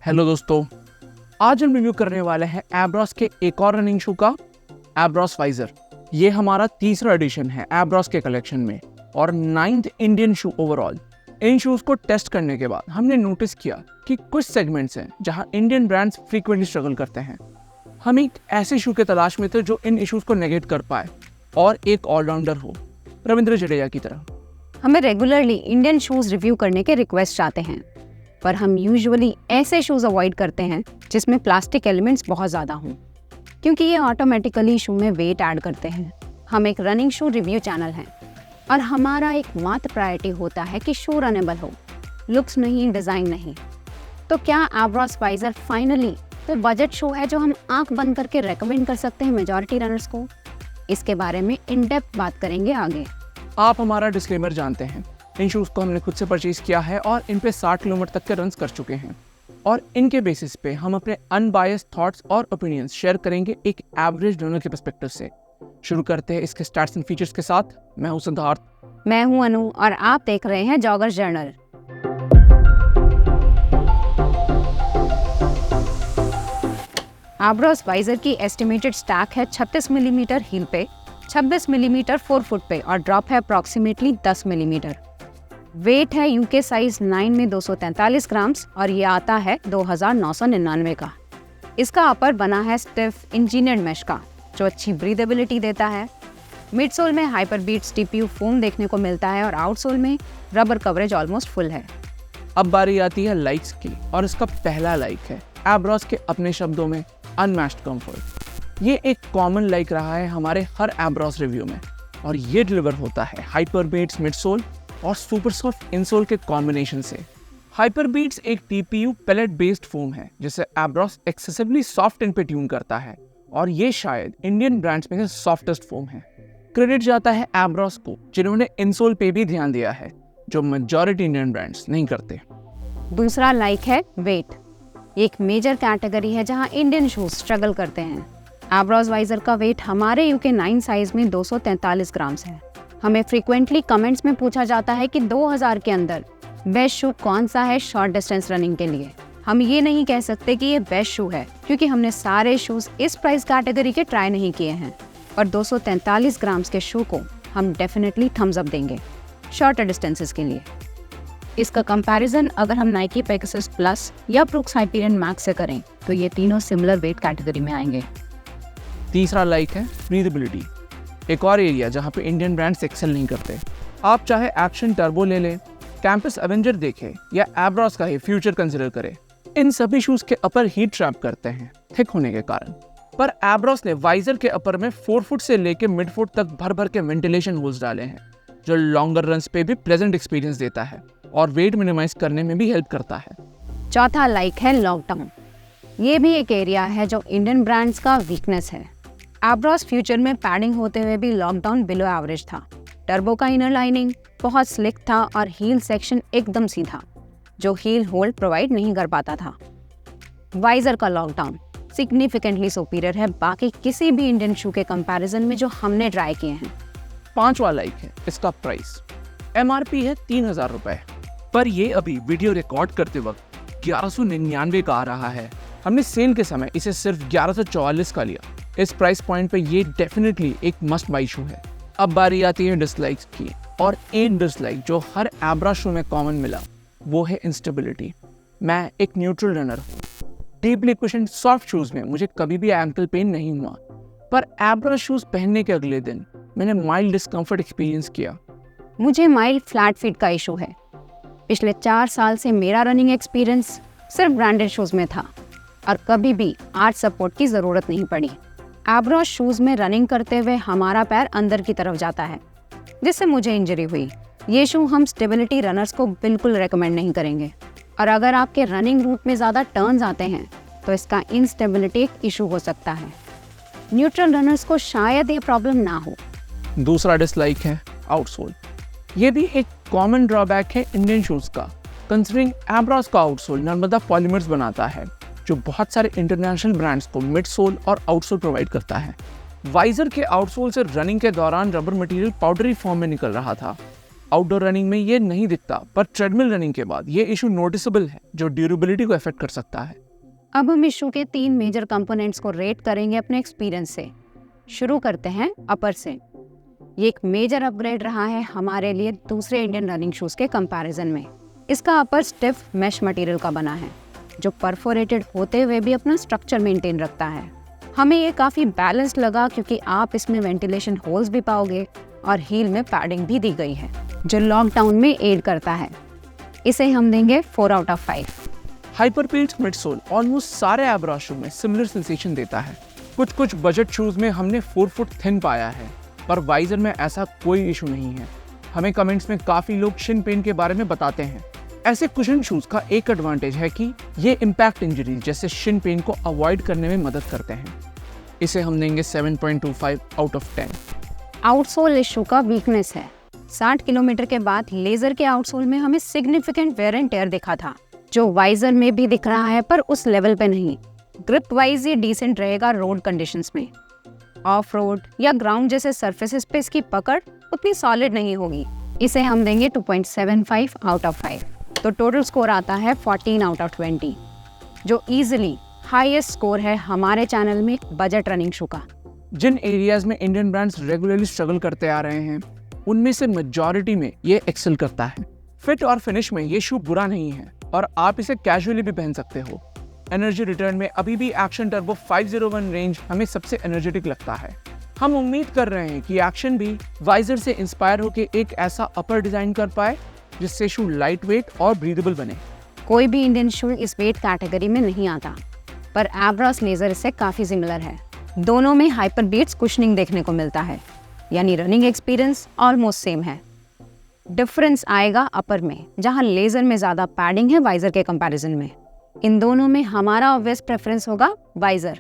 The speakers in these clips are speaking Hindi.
हेलो दोस्तों, आज हम रिव्यू करने वाले हैं एब्रॉस के एक और रनिंग शू का, एब्रॉस वाइजर। ये हमारा तीसरा एडिशन है एब्रॉस के कलेक्शन में और 9th इंडियन शू ओवरऑल। इन शूज को टेस्ट करने के बाद हमने नोटिस किया कि कुछ सेगमेंट्स हैं जहां इंडियन ब्रांड्स फ्रीक्वेंटली स्ट्रगल करते हैं। हम एक ऐसे शू के तलाश में थे जो इन इश्यूज को नेगेट कर पाए और एक ऑलराउंडर हो, रविंद्र जडेजा की तरह। हमें रेगुलरली इंडियन शूज रिव्यू करने के रिक्वेस्ट आते हैं, पर हम यूजुअली ऐसे शूज अवॉइड करते हैं जिसमें प्लास्टिक एलिमेंट्स बहुत ज़्यादा हों, क्योंकि ये ऑटोमेटिकली शू में वेट ऐड करते हैं। हम एक रनिंग शू रिव्यू चैनल हैं और हमारा एकमात्र प्रायोरिटी होता है कि शू रनेबल हो, लुक्स नहीं, डिज़ाइन नहीं। तो क्या एब्रॉस वाइजर फाइनली तो बजट शू है जो हम आंख बंद करके रेकमेंड कर सकते हैं मेजॉरिटी रनर्स को? इसके बारे में इन डेप्थ बात करेंगे आगे। आप हमारा डिस्क्लेमर जानते हैं, इन शूज़ को हमने खुद से परचेज किया है और इन पे 60 किलोमीटर तक के रन्स कर चुके हैं और इनके बेसिस पे हम अपने अनबायस्ड थॉट्स और ओपिनियंस शेयर करेंगे एक एवरेज रनर के पर्सपेक्टिव से। शुरू करते हैं इसके स्टैट्स एंड फीचर्स के साथ। मैं हूं सिद्धार्थ। मैं हूं अनु और आप देख रहे हैं जॉगर्स जर्नल। एब्रॉस वाइजर की एस्टिमेटेड स्टैक है 36 मिलीमीटर हील पे, 26 मिलीमीटर 4 फुट पे और ड्रॉप है अप्रॉक्सीमेटली 10 मिलीमीटर। वेट है यूके साइज 9 में 243 ग्राम्स और ये आता है 2999 का। इसका अपर बना है स्टिफ इंजीनियर्ड मैश का, जो अच्छी ब्रीदेबिलिटी देता है। मिड सोल में हाइपर बीट्स टीपीयू फोम देखने को मिलता है और आउटसोल में रबर कवरेज ऑलमोस्ट फुल है। अब बारी आती है लाइक्स की और इसका पहला लाइक है एब्रॉस के अपने शब्दों में अनमैच्ड कंफर्ट। ये एक कॉमन लाइक रहा है हमारे हर एब्रॉस रिव्यू में और ये डिलीवर होता है हाइपर बीट्स मिड सोल और सुपर सॉफ्ट इनसोल के कॉम्बिनेशन से। हाइपर बीट्स एक टीपीयू पैलेट बेस्ड फोम है जिसे एब्रॉस एक्सेसिवली सॉफ्ट एंड पे ट्यून करता है और ये शायद इंडियन ब्रांड्स में से सॉफ्टेस्ट फोम है। क्रेडिट जाता है एब्रॉस को जिन्होंने इनसोल पे भी ध्यान दिया है, जो मेजॉरिटी इंडियन ब्रांड्स नहीं करते। दूसरा लाइक है वेट। एक मेजर कैटेगरी है जहां इंडियन शूज स्ट्रगल करते हैं। एब्रॉस वाइजर का वेट हमारे यूके 9 साइज में 243 ग्राम्स है। हमें फ्रीक्वेंटली कमेंट्स में पूछा जाता है कि 2000 के अंदर बेस्ट शू कौन सा है शॉर्ट डिस्टेंस रनिंग के लिए। हम ये नहीं कह सकते कि ये बेस्ट शू है क्योंकि हमने सारे शूज इस प्राइस कैटेगरी के ट्राई नहीं किए हैं, और 243 ग्राम्स के शू को हम डेफिनेटली थम्स अप देंगे शॉर्टर डिस्टेंसेस के लिए। इसका कंपैरिजन अगर हम नाइकी पेगासस प्लस या ब्रुक्स हाइपरियन मैक्स से करें तो ये तीनों सिमिलर वेट कैटेगरी में आएंगे। तीसरा लाइक है ब्रीदेबिलिटी, एक और एरिया जहाँ पे इंडियन ब्रांड्स एक्सेल नहीं करते। आप चाहे एक्शन टर्बो ले लें, कैंपस एवेंजर देखें या एब्रॉस का ही फ्यूचर कंसिडर करें, इन सभी शूज के अपर हीट ट्रैप करते हैं थिक होने के कारण। पर एब्रॉस ने वाइजर के अपर में 4 फुट से लेके मिड फुट तक भर भर के वेंटिलेशन होल्स डाले हैं, जो लॉन्गर रन्स पे भी प्लेजेंट एक्सपीरियंस देता है और वेट मिनिमाइज करने में भी हेल्प करता है। चौथा लाइक है लॉकडाउन। ये भी एक एरिया है जो इंडियन ब्रांड्स का वीकनेस है। एब्रॉस फ्यूचर में पैडिंग होते हुए भी लॉकडाउन बिलो एवरेज था। टर्बो का इनर लाइनिंग बहुत स्लिक था और हील सेक्शन एकदम सीधा, जो हील होल्ड प्रोवाइड नहीं कर पाता था। वाइजर का लॉकडाउन सिग्निफिकेंटली सुपीरियर है बाकी किसी भी इंडियन शू के कंपैरिजन में जो हमने ट्राई किए हैं। पांचवा लाइक है इसका प्राइस। MRP है 3000 रुपए, पर ये अभी वीडियो रिकॉर्ड करते वक्त 1199 का आ रहा है। हमने सेल के समय इसे सिर्फ 1144 का लिया। इस प्राइस पॉइंट पे ये डेफिनेटली एक मस्ट बाई शू है। अब बारी आती है डिसलाइक्स की, और एक डिसलाइक जो हर एब्रॉस शू में कॉमन मिला वो है इंस्टेबिलिटी। मैं एक न्यूट्रल रनर हूँ। डीपली कुशन्ड सॉफ्ट शूज में मुझे कभी भी एंकल पेन नहीं हुआ, पर एब्रॉस शूज पहनने के अगले दिन मैंने माइल्ड डिस्कम्फर्ट एक्सपीरियंस किया। मुझे माइल्ड फ्लैट फीट का इशू है। पिछले 4 साल से मेरा रनिंग एक्सपीरियंस सिर्फ ब्रांडेड शूज में था और कभी भी आर्च सपोर्ट की ज़रूरत नहीं पड़ी। एब्रॉस शूज में रनिंग करते हुए हमारा पैर अंदर की तरफ जाता है, जिससे मुझे इंजरी हुई। ये शू हम स्टेबिलिटी रनर्स को बिल्कुल रेकमेंड नहीं करेंगे, और अगर आपके रनिंग रूट में ज़्यादा टर्न्स आते हैं तो इसका इंस्टेबिलिटी एक इशू हो सकता है। न्यूट्रल रनर्स को शायद ये प्रॉब्लम ना हो। दूसरा डिसलाइक है आउटसोल। ये भी एक कॉमन ड्रॉबैक है इंडियन शूज का, कंसिडरिंग एब्रॉस का आउटसोल नर्मदा पॉलीमर्स बनाता है, जो बहुत सारे इंटरनेशनल ब्रांड्स को मिड सोल और आउटसोल प्रोवाइड करता है। वाइजर के आउटसोल से रनिंग के दौरान रबर मटेरियल पाउडरी फॉर्म में निकल रहा था आउटडोर रनिंग में ये नहीं दिखता, पर ट्रेडमिल रनिंग के बाद ये इशू नोटिसेबल है, जो ड्यूरेबिलिटी को अफेक्ट कर सकता है। अब हम इशू के 3 मेजर कंपोनेंट्स को रेट करेंगे अपने एक्सपीरियंस से। शुरू करते हैं अपर से। ये एक मेजर अपग्रेड रहा है हमारे लिए दूसरे इंडियन रनिंग शूज़ के कंपैरिजन में। इसका अपर स्टिफ मैश मटेरियल का बना है, जो परफोरेटेड होते हुए भी अपना स्ट्रक्चर मेंटेन रखता है। हमें ये काफ़ी बैलेंस्ड लगा क्योंकि आप इसमें वेंटिलेशन होल्स भी पाओगे और हील में पैडिंग भी दी गई है, जो लॉकडाउन में एड करता है। इसे हम देंगे 4 आउट ऑफ 5। हाइपरपील्स मिडसोल ऑलमोस्ट सारे एब्रॉस शू में सिमिलर सेंसेशन देता है। कुछ बजट शूज में हमने 4 फुट थिन पाया है, पर वाइजर में ऐसा कोई इशू नहीं है। हमें कमेंट्स में काफ़ी लोग शिन पेन के बारे में बताते हैं। ऐसे कुशन शूज का एक एडवांटेज है कि ये इम्पैक्ट इंजरी जैसे शिन पेन को अवॉइड करने में मदद करते हैं। इसे हम देंगे 7.25 आउट ऑफ 10। आउटसोल इशू का वीकनेस है। 60 किलोमीटर के बाद लेजर के आउटसोल में हमें सिग्निफिकेंट वेयर एंड टेयर दिखा था, जो वाइजर में भी दिख रहा है, पर उस लेवल पे नहीं। ग्रिप वाइज ये डिसेंट रहेगा रोड कंडीशंस में। ऑफ रोड या ग्राउंड जैसे सरफेसेस पे इसकी पकड़ उतनी सॉलिड नहीं होगी। इसे हम देंगे 2.75 आउट ऑफ 5। तो टोटल स्कोर आता है 14 आउट ऑफ 20, जो इजीली हाईएस्ट स्कोर है हमारे चैनल में बजट रनिंग शू का। जिन एरियाज में इंडियन ब्रांड्स रेगुलरली स्ट्रगल करते आ रहे हैं, उनमें से मेजॉरिटी में ये एक्सेल करता है। फिट और फिनिश में ये शू बुरा नहीं है और आप इसे कैजुअली भी पहन सकते हो। एनर्जी रिटर्न में अभी भी एक्शन टर्बो 501 रेंज हमें सबसे एनर्जेटिक लगता है। हम उम्मीद कर रहे हैं कि एक्शन भी वाइजर से इंस्पायर होकर एक ऐसा अपर डिजाइन कर पाए जिससे शू लाइट वेट और ब्रीदेबल बने। कोई भी इंडियन शू इस वेट कैटेगरी में नहीं आता, पर एब्रॉस लेजर इससे काफ़ी सिमिलर है। दोनों में हाइपर बीट्स कुशनिंग देखने को मिलता है, यानी रनिंग एक्सपीरियंस ऑलमोस्ट सेम है। डिफरेंस आएगा अपर में, जहां लेजर में ज़्यादा पैडिंग है वाइजर के कंपैरिजन में। इन दोनों में हमारा ऑब्वियस प्रेफरेंस होगा वाइजर।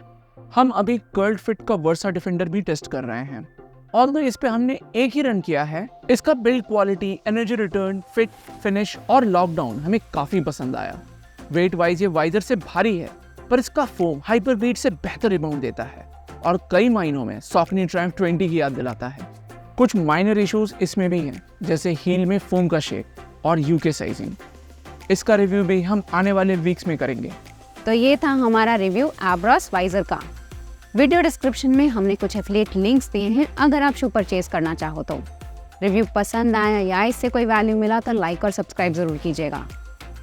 हम अभी कर्ल्ड फिट का वर्सा डिफेंडर भी टेस्ट कर रहे हैं। ऑल्दो इस पे हमने एक ही रन किया है, इसका build quality, energy return, fit, finish और लॉकडाउन हमें काफ़ी पसंद आया। वेट वाइज ये वाइजर से भारी है, पर इसका फोम हाइपर बीट से बेहतर रिबाउंड देता है और कई मायनों में सॉकनी ट्रायम्फ 20 की याद दिलाता है। कुछ माइनर इश्यूज इसमें भी हैं, जैसे हील में फोम का शेप और यूके साइजिंग। इसका रिव्यू भी हम आने वाले वीक्स में करेंगे। तो ये था हमारा रिव्यू एब्रॉस वाइजर का। वीडियो डिस्क्रिप्शन में हमने कुछ एफिलिएट लिंक्स दिए हैं अगर आप शू परचेज करना चाहो तो। रिव्यू पसंद आया या इससे कोई वैल्यू मिला तो लाइक और सब्सक्राइब जरूर कीजिएगा।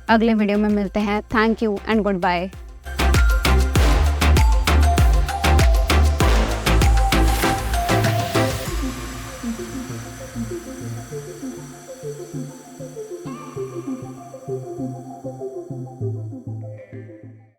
अगले वीडियो में मिलते हैं। Thank you and good bye.